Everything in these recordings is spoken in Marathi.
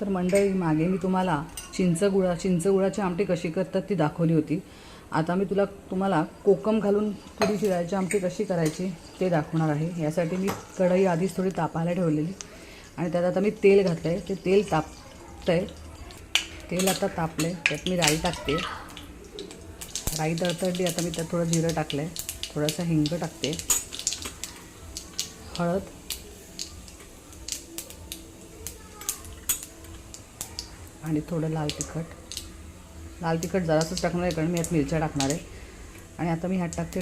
तर मंडळी, मागे मी तुम्हाला चिंचगुळाची आमटी कशी करतात ती दाखवली होती. आता मी तुम्हाला कोकम घालून थोडी शिळ्याची आमटी कशी करायची ते दाखवणार आहे. यासाठी मी कढई आधीच थोडी तापायला ठेवलेली आणि त्यात आता मी तेल घातलं आहे. ते तेल तापतं आहे. तेल आता तापलं आहे. त्यात मी राई टाकते. राई तडतडली. आता मी त्यात थोडं जिरं टाकलं आहे, थोडासा हिंग टाकते, हळद, आणि थोडं लाल तिखट जरासंच टाकणार आहे, कारण मी यात मिरच्या टाकणार आहे. आणि आता मी ह्यात टाकते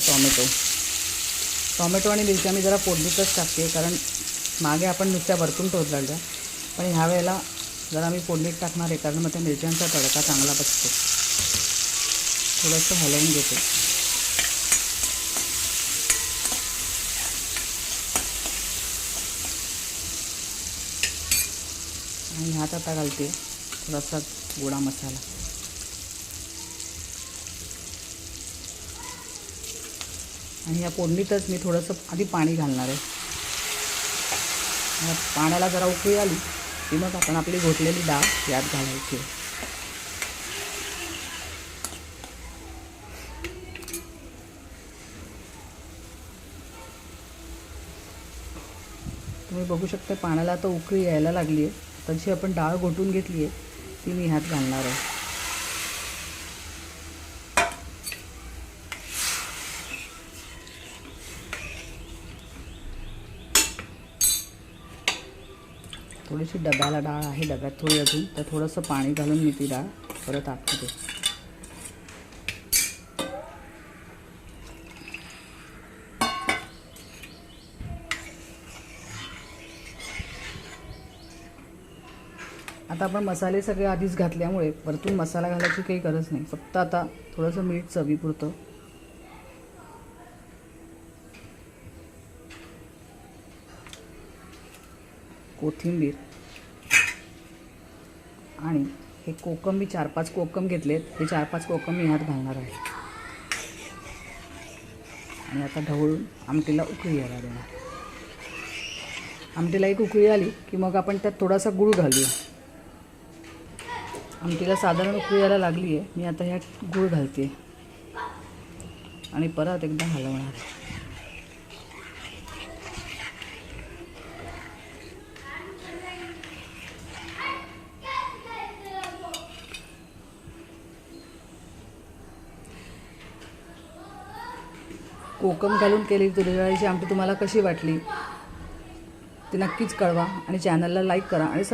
टोमॅटो आणि मिरच्या मी जरा फोडणीतच टाकते, कारण मागे आपण नुसत्या वरतून ठेवल्या. पण ह्या वेळेला जरा मी फोडणीत टाकणार आहे, कारण मग त्या मिरच्यांचा तडका चांगला बसतो. थोडंसं हलवून घेते. आणि ह्यात आता घालते थोडासा गोडा मसाला. आणि या फोडणीतच मी थोडंसं आधी पाणी घालणार आहे. पाण्याला जरा उकळी आली की मग आपण आपली घोटलेली डाळ यात घालायची. तुम्ही बघू शकता पाण्याला आता उकळी यायला लागली आहे. आता जी आपण डाळ घोटून घेतली आहे ती मी ह्यात घालणार आहे. थोडीशी डब्याला डाळ आहे, डब्यात थोडी अजून, तर थोडंसं पाणी घालून मी ती डाळ परत आटते. आता आपण मसाले सगळे आधीच घातल्यामुळे वरतून मसाला घालायची काही गरज नाही. फक्त आता थोडंसं मीठ चवीपुरतं, कोथिंबीर, आणि हे कोकम मी 4-5 कोकम घेतलेत. हे 4-5 कोकम मी ह्यात घालणार आहे. आणि आता ढवळून आमटीला उकळी यायला देणार. आमटीला एक उकळी आली की मग आपण त्यात थोडासा गूळ घालूया. आमटीला साधारण उकळी यायला लागली आहे. मी आता ह्यात गूळ घालते आणि परत एकदा हलवणार आहे. कोकम घालून केलेली तुरीच्या डाळीची आमटी तुम्हाला कशी वाटली ते नक्कीच कळवा आणि चॅनलला लाईक करा आणि